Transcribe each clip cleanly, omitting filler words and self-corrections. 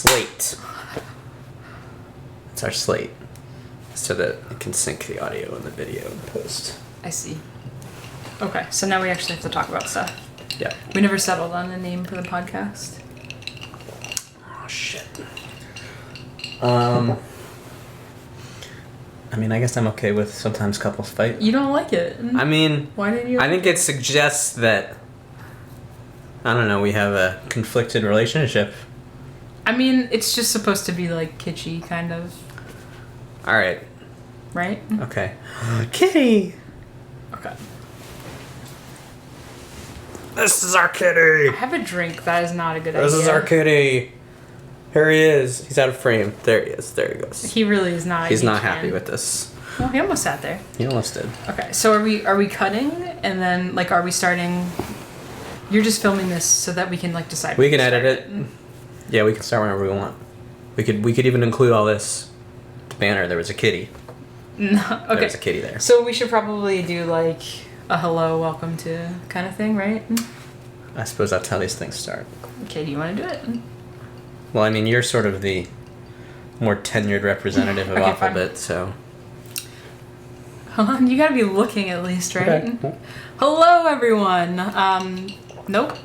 slate. It's our slate. So that it can sync the audio and the video in post. I see. Okay, so now we actually have to talk about stuff. Yeah. We never settled on a name for the podcast. Oh, shit. I mean, I guess I'm okay with sometimes couples fight. You don't like it. I mean, why didn't you? I think it suggests that, I don't know, we have a conflicted relationship. I mean, it's just supposed to be like kitschy, kind of. All right. Right? Okay. Kitty! Okay. This is our kitty! I have a drink. That is not a good idea. This is our kitty. Here he is. He's out of frame. There he is. There he goes. He really is not. He's not happy with this. Well, he almost sat there. He almost did. Okay, so are we cutting and then like are we starting? You're just filming this so that we can like decide. We can edit it. Yeah, we can start whenever we want. We could even include all this banner. There was a kitty. No, okay. There was a kitty there. So we should probably do like a hello, welcome to kind of thing, right? I suppose that's how these things start. Okay, do you want to do it? Well, I mean, you're sort of the more tenured representative of Okay, Alphabet, so... Hold on, you gotta be looking at least, right? Okay. Hello, everyone. Nope.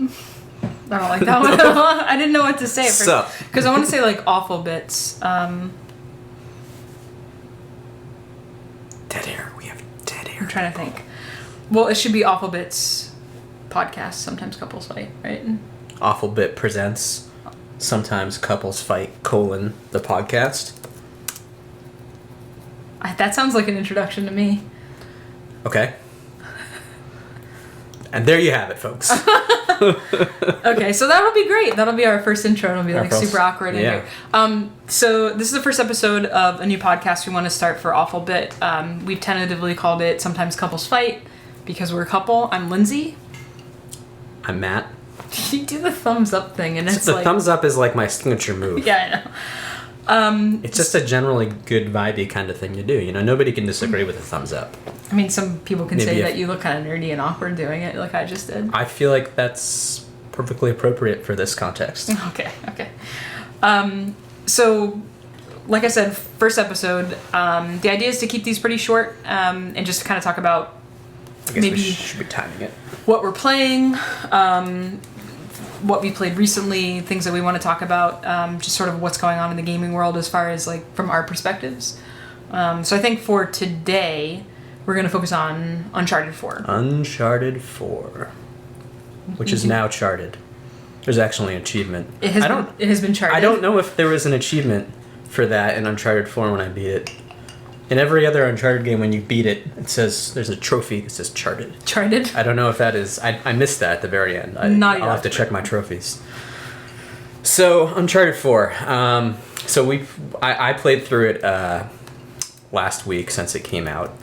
I don't like that one. I didn't know what to say at first. Sup? Because I want to say like awful bits. Dead air. We have dead air. I'm trying to think. Well, it should be awful bits podcast. Sometimes couples fight, right? Awful Bit presents Sometimes Couples Fight, the podcast. That sounds like an introduction to me. Okay. And there you have it, folks. Okay, so that'll be great. That'll be our first intro. It'll be like super awkward in here. So this is the first episode of a new podcast we want to start for Awful Bit. We've tentatively called it Sometimes Couples Fight because we're a couple. I'm Lynsey. I'm Matt. You do the thumbs up thing and it's the like... thumbs up is like my signature move. Yeah, I know. It's just a generally good vibey kind of thing to do. You know, nobody can disagree with a thumbs up. I mean, some people can Maybe say that you look kind of nerdy and awkward doing it like I just did. I feel like that's perfectly appropriate for this context. Okay. So, like I said, first episode, the idea is to keep these pretty short and just kind of talk about I guess maybe we should be timing it. What we're playing, what we played recently, things that we want to talk about, just sort of what's going on in the gaming world as far as like from our perspectives. So I think for today, we're going to focus on Uncharted 4. Uncharted 4. Which is now charted. There's actually an achievement. It has been charted. I don't know if there was an achievement for that in Uncharted 4 when I beat it. In every other Uncharted game, when you beat it, it says there's a trophy that says charted. Charted? I don't know if that is... I missed that at the very end. I'll have to check my trophies. So, Uncharted 4. I played through it last week since it came out.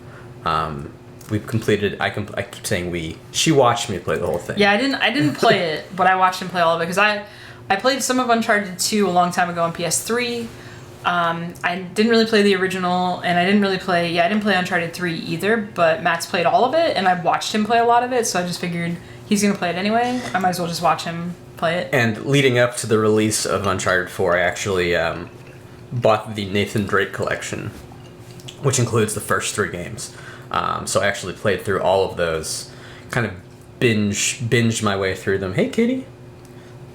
We've completed... I keep saying we. She watched me play the whole thing. Yeah, I didn't play it, but I watched him play all of it because I played some of Uncharted 2 a long time ago on PS3. I didn't really play the original, and I didn't play Uncharted 3 either, but Matt's played all of it, and I've watched him play a lot of it, so I just figured he's going to play it anyway. I might as well just watch him play it. And leading up to the release of Uncharted 4, I actually bought the Nathan Drake collection, which includes the first 3 games. So I actually played through all of those, kind of binged my way through them. Hey, kitty.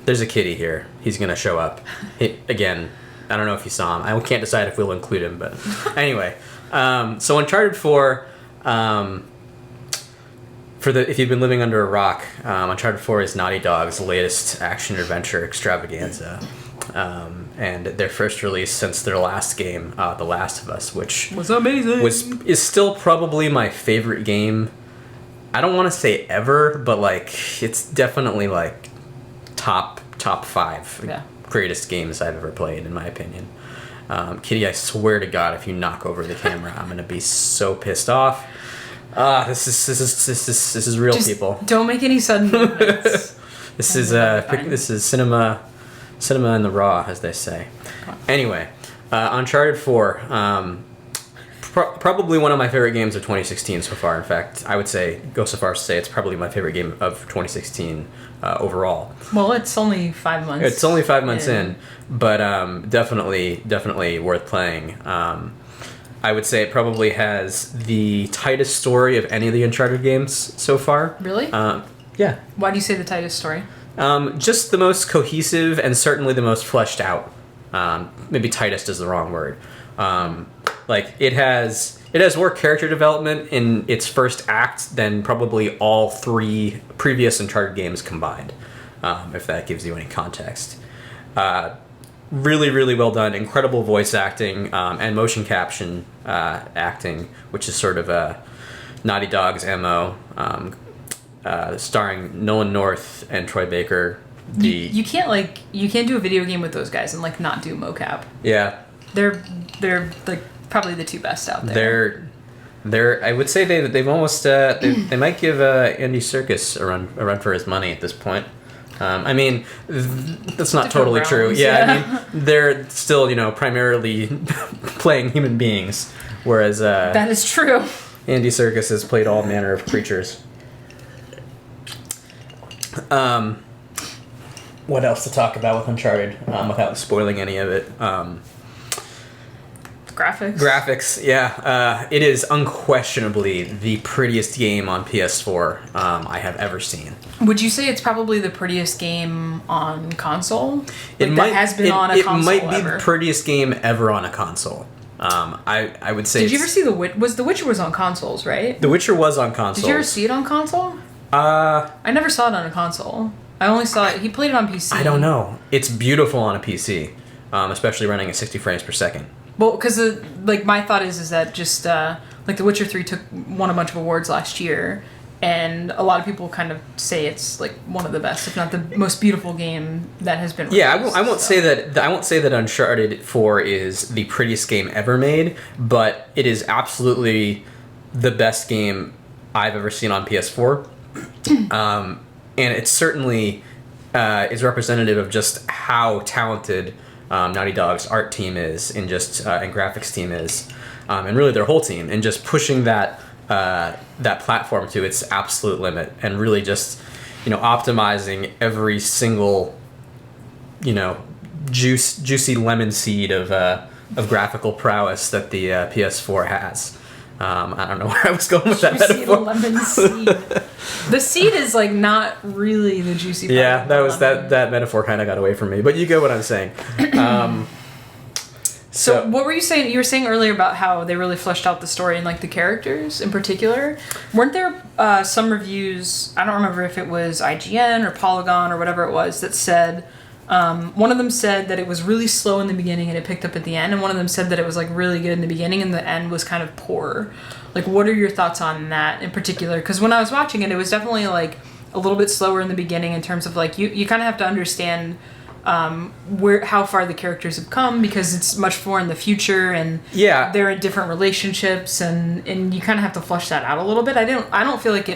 There's a kitty here. He's going to show up. Again... I don't know if you saw him. I can't decide if we'll include him, but anyway. So Uncharted 4, if you've been living under a rock, Uncharted 4 is Naughty Dog's latest action-adventure extravaganza. And their first release since their last game, The Last of Us, which was amazing. is still probably my favorite game. I don't want to say ever, but like it's definitely like top 5. Yeah. Greatest games I've ever played, in my opinion. Kitty, I swear to God, if you knock over the camera, I'm gonna be so pissed off. This is real, just people. Don't make any sudden movements. This is cinema in the raw, as they say. Anyway, Uncharted 4. Probably one of my favorite games of 2016 so far. In fact, I would go so far as to say it's probably my favorite game of 2016 overall. Well, it's only 5 months. It's only 5 months in, but definitely worth playing. I would say it probably has the tightest story of any of the Uncharted games so far. Really? Yeah. Why do you say the tightest story? Just the most cohesive and certainly the most fleshed out. Maybe tightest is the wrong word. Like it has more character development in its first act than probably all 3 previous Uncharted games combined. If that gives you any context. Really, really well done. Incredible voice acting and motion caption acting, which is sort of Naughty Dog's MO. Starring Nolan North and Troy Baker. You can't do a video game with those guys and like not do mocap. Yeah, they're like probably the 2 best out there. They're I would say they've almost they might give Andy Serkis a run for his money at this point. I mean, that's not totally realms, true. Yeah, I mean, they're still, primarily playing human beings, whereas that is true. Andy Serkis has played all manner of creatures. What else to talk about with Uncharted without spoiling any of it? Graphics, yeah. It is unquestionably the prettiest game on PS4 I have ever seen. Would you say it's probably the prettiest game on console? It might has been on a console. It might be the prettiest game ever on a console. I would say. Did you ever see The Witcher was on consoles, right? The Witcher was on consoles. Did you ever see it on console? I never saw it on a console. I only saw it. He played it on PC. I don't know. It's beautiful on a PC, especially running at 60 frames per second. Well, because my thought is that just The Witcher 3 won a bunch of awards last year, and a lot of people kind of say it's like one of the best, if not the most beautiful game that has been released. Yeah, I won't say that Uncharted 4 is the prettiest game ever made, but it is absolutely the best game I've ever seen on PS4. And it certainly is representative of just how talented Naughty Dog's art team is, and graphics team is, and really their whole team, and just pushing that platform to its absolute limit, and really just optimizing every single juicy lemon seed of graphical prowess that the PS4 has. I don't know where I was going with that metaphor. Lemon seed. The seed is not really the juicy part. Yeah, that metaphor kind of got away from me, but you get what I'm saying. So what were you saying? You were saying earlier about how they really fleshed out the story and the characters in particular. Weren't there some reviews? I don't remember if it was IGN or Polygon or whatever it was that said. One of them said that it was really slow in the beginning and it picked up at the end, and one of them said that it was really good in the beginning and the end was kind of poor. What are your thoughts on that in particular? Because when I was watching it, it was definitely a little bit slower in the beginning in terms of you kind of have to understand how far the characters have come, because it's much more in the future, and they're in different relationships, and you kind of have to flush that out a little bit. I don't feel like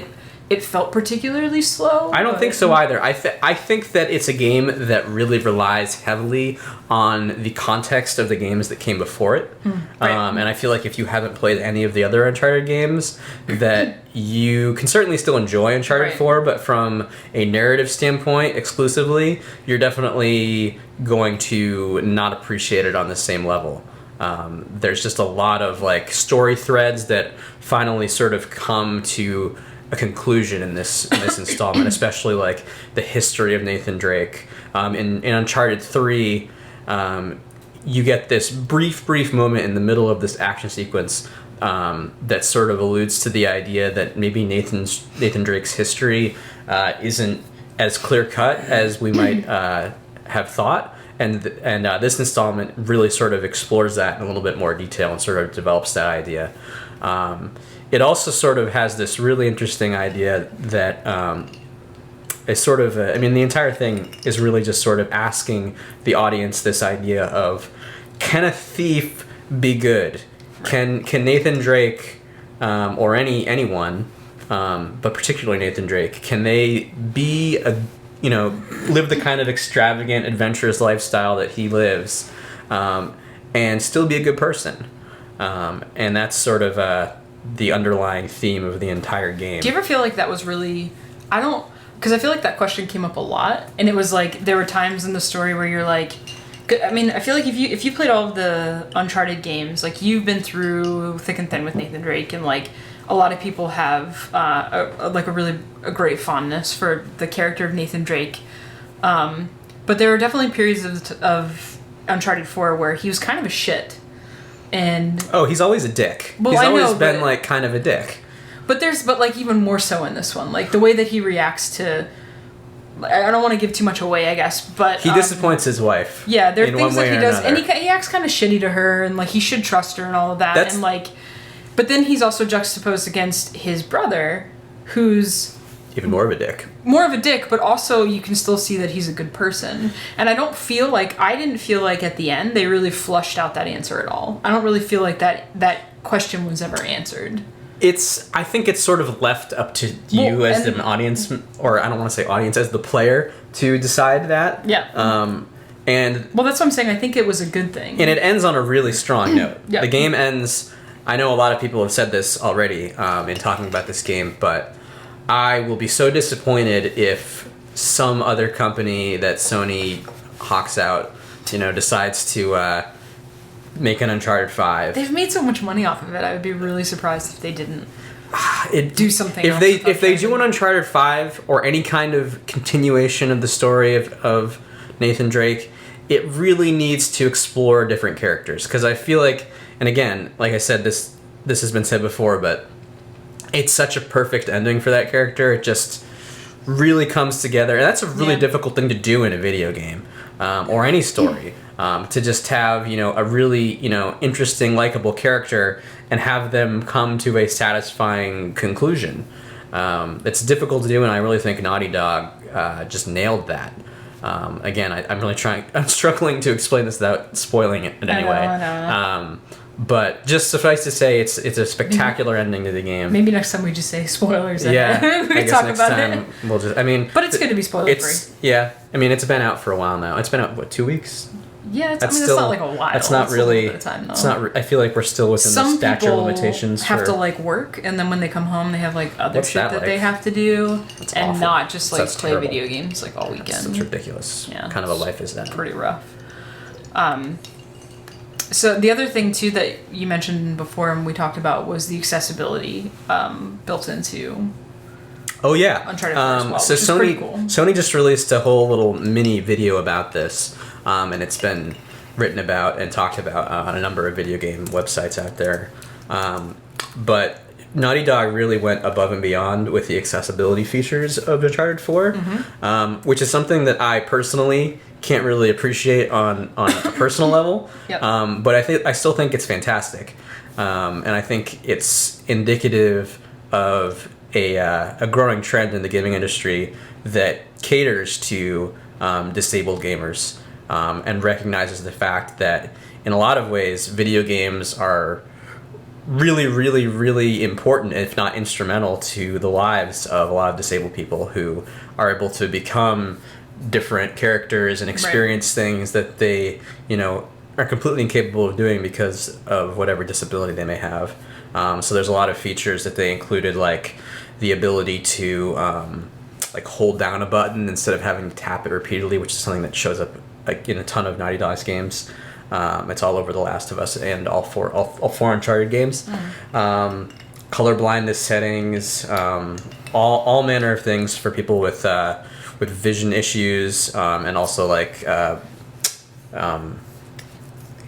it felt particularly slow. I don't think so either. I think that it's a game that really relies heavily on the context of the games that came before it. Right. And I feel like if you haven't played any of the other Uncharted games, that you can certainly still enjoy Uncharted 4, but from a narrative standpoint exclusively, you're definitely going to not appreciate it on the same level. There's just a lot of story threads that finally sort of come to a conclusion in this installment, especially the history of Nathan Drake. In Uncharted 3, you get this brief moment in the middle of this action sequence that sort of alludes to the idea that maybe Nathan Drake's history isn't as clear cut as we might have thought. And this installment really sort of explores that in a little bit more detail and sort of develops that idea. It also sort of has this really interesting idea that is sort of, the entire thing is really just sort of asking the audience this idea of, can a thief be good? Can Nathan Drake, or anyone, but particularly Nathan Drake, can they be live the kind of extravagant, adventurous lifestyle that he lives, and still be a good person? and that's sort of the underlying theme of the entire game. Do you ever feel like that was really... Because I feel like that question came up a lot, and it was like, there were times in the story where you're like... I mean, I feel like if you played all of the Uncharted games, like, you've been through thick and thin with Nathan Drake, and, like, a lot of people have, a great fondness for the character of Nathan Drake. But there were definitely periods of Uncharted 4 where he was kind of a shit. And... Oh, he's always a dick. Well, he's I always know, been, like, kind of a dick. But like, even more so in this one. Like, the way that he reacts to... I don't want to give too much away, I guess, but... He disappoints his wife. Yeah, there are things that he does, another. and he acts kind of shitty to her, and, like, he should trust her and all of that, and, like... But then he's also juxtaposed against his brother, who's... Even more of a dick. More of a dick, but also you can still see that he's a good person. And I didn't feel like at the end they really flushed out that answer at all. I don't really feel like that question was ever answered. I think it's sort of left up to you as an audience, or I don't want to say audience, as the player to decide that. Yeah. And well, that's what I'm saying. I think it was a good thing. And it ends on a really strong note. Yeah. The game ends. I know a lot of people have said this already in talking about this game, but I will be so disappointed if some other company that Sony hawks out, decides to make an Uncharted 5. They've made so much money off of it. I would be really surprised if they didn't do something if else. If they do an Uncharted 5 or any kind of continuation of the story of Nathan Drake, it really needs to explore different characters. Because I feel like, and again, like I said, this has been said before, but it's such a perfect ending for that character. It just really comes together. And that's a really difficult thing to do in a video game or any story. To just have, a really, interesting, likable character and have them come to a satisfying conclusion. It's difficult to do, and I really think Naughty Dog just nailed that. Again, I'm struggling to explain this without spoiling it in any way. I know. But just suffice to say, it's a spectacular ending to the game. Maybe next time we just say spoilers. Yeah, we can talk about it. We'll just. I mean, but it's good to be spoiler free. Yeah, I mean, it's been out for a while now. It's been out 2 weeks. Yeah, it's not like a while. That's not really. A bit of time, though. It's not. I feel like we're still within the statute of limitations. Some people have to work, and then when they come home, they have like other shit that they have to do, That's and awful. not just like play terrible. video games like all weekend. That's ridiculous. Yeah, kind of a life is that. Pretty rough. So the other thing too that you mentioned before and we talked about was the accessibility built into. Oh yeah, Uncharted 4 as well, so which is pretty cool. Sony just released a whole little mini video about this, and it's been written about and talked about on a number of video game websites out there. But Naughty Dog really went above and beyond with the accessibility features of Uncharted 4, which is something that I personally can't really appreciate on a personal level. Yep. But I still think it's fantastic, and I think it's indicative of a growing trend in the gaming industry that caters to disabled gamers and recognizes the fact that in a lot of ways video games are really, really, really important, if not instrumental, to the lives of a lot of disabled people who are able to become different characters and experience things that they, are completely incapable of doing because of whatever disability they may have. So there's a lot of features that they included, like the ability to hold down a button instead of having to tap it repeatedly, which is something that shows up in a ton of Naughty Dog's games. It's all over The Last of Us and all four Uncharted games. Color blindness settings, all manner of things for people with vision issues, and also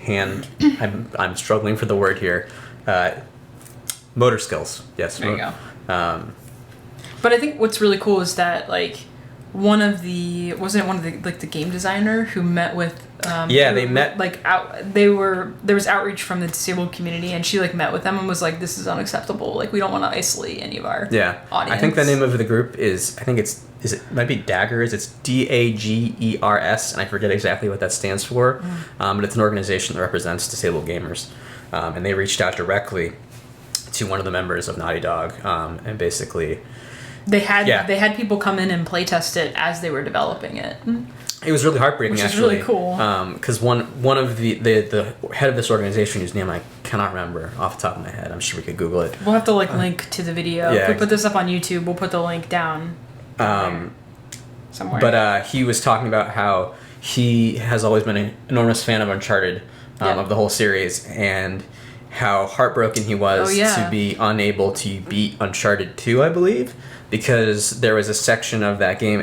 hand. I'm struggling for the word here. Motor skills. Yes. There you go. But I think what's really cool is that one of the game designer who met with they met there was outreach from the disabled community, and she met with them and was like, this is unacceptable, we don't want to isolate any of our audience. I think the name of the group it might be Daggers. It's DAGERS, and I forget exactly what that stands for, but it's an organization that represents disabled gamers, and they reached out directly to one of the members of Naughty Dog, and basically they had people come in and play test it as they were developing it. It was really heartbreaking, which is actually. really cool. Because one of the head of this organization, whose name I cannot remember off the top of my head. I'm sure we could Google it. We'll have to link to the video. Yeah, If we put this up on YouTube, we'll put the link down somewhere. But he was talking about how he has always been an enormous fan of Uncharted, of the whole series, and how heartbroken he was to be unable to beat Uncharted 2, I believe, because there was a section of that game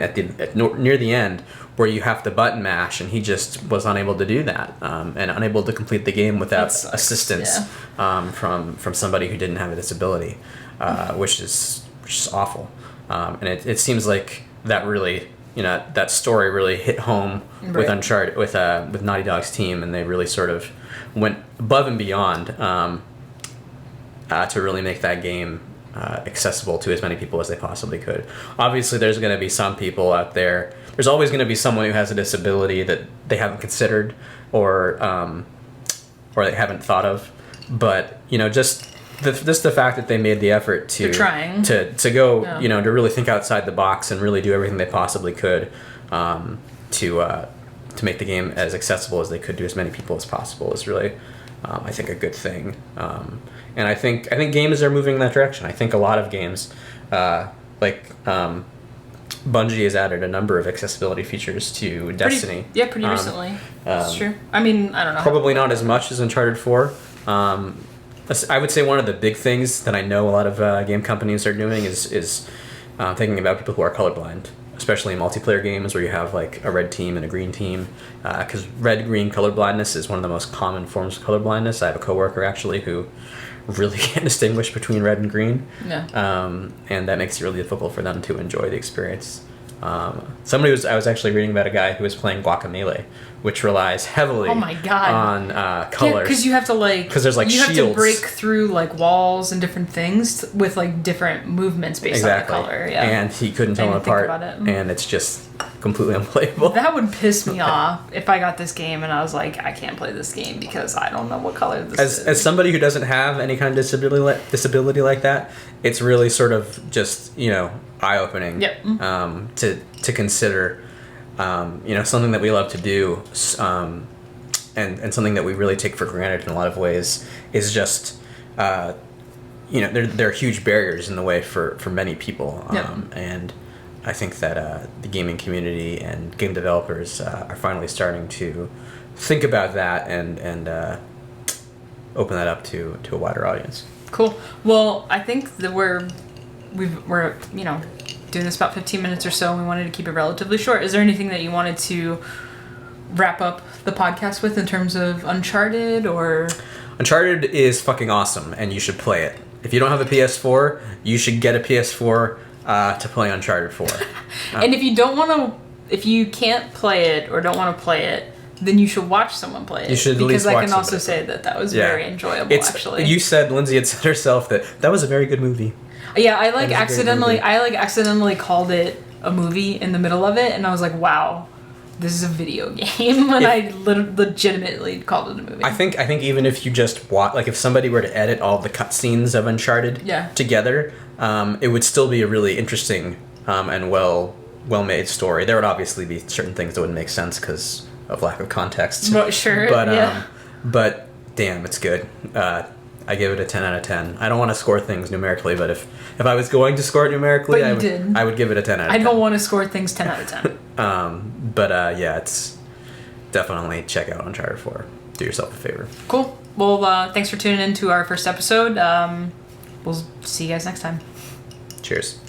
near the end where you have to button mash, and he just was unable to do that, and unable to complete the game without assistance from somebody who didn't have a disability, which is awful. And it seems like that really, that story really hit home with Uncharted, with Naughty Dog's team, and they really sort of went above and beyond to really make that game accessible to as many people as they possibly could. Obviously, there's going to be some people out there. There's always going to be someone who has a disability that they haven't considered or they haven't thought of. But just the fact that they made the effort to go, to really think outside the box and really do everything they possibly could to make the game as accessible as they could to as many people as possible is really, I think, a good thing. And I think games are moving in that direction. I think a lot of games, Bungie has added a number of accessibility features to Destiny. Pretty recently. That's true. I mean, I don't know. Probably not as much as Uncharted 4. I would say one of the big things that I know a lot of game companies are doing is thinking about people who are colorblind, especially in multiplayer games where you have like a red team and a green team. Because red-green colorblindness is one of the most common forms of colorblindness. I have a coworker actually who really can't distinguish between red and green. Yeah. And that makes it really difficult for them to enjoy the experience. I was actually reading about a guy who was playing Guacamelee, which relies heavily on colors. Yeah, because you have to because there's you shields. have to break through walls and different things with different movements based on the color. Yeah. And he couldn't tell them apart, and it's just completely unplayable. That would piss me off if I got this game and I was like, I can't play this game because I don't know what color this is. As somebody who doesn't have any kind of disability like that, it's really sort of just eye-opening. Yep. To consider, something that we love to do, and something that we really take for granted in a lot of ways is just, there are huge barriers in the way for many people. Yep. And I think that the gaming community and game developers are finally starting to think about that and open that up to a wider audience. Cool. Well, I think that we're doing this about 15 minutes or so, and we wanted to keep it relatively short. Is there anything that you wanted to wrap up the podcast with in terms of Uncharted or? Uncharted is fucking awesome, and you should play it. If you don't have a PS4, you should get a PS4 to play Uncharted 4. And if you can't play it or don't want to play it, then you should watch someone play it. You should at least because watch I can also say that was very enjoyable. Actually, you said Lynsey had said herself that was a very good movie. Yeah, I accidentally called it a movie in the middle of it, and I was like, wow, this is a video game, and I legitimately called it a movie. I think even if you just watch, if somebody were to edit all the cutscenes of Uncharted together, it would still be a really interesting and well-made story. There would obviously be certain things that wouldn't make sense because of lack of context. But sure, but damn, it's good. I give it a 10 out of 10. I don't want to score things numerically, but if I was going to score it numerically, I would give it a 10 out of 10. I don't want to score things 10 out of 10. It's definitely check out Uncharted 4. Do yourself a favor. Cool. Well, thanks for tuning in to our first episode. We'll see you guys next time. Cheers.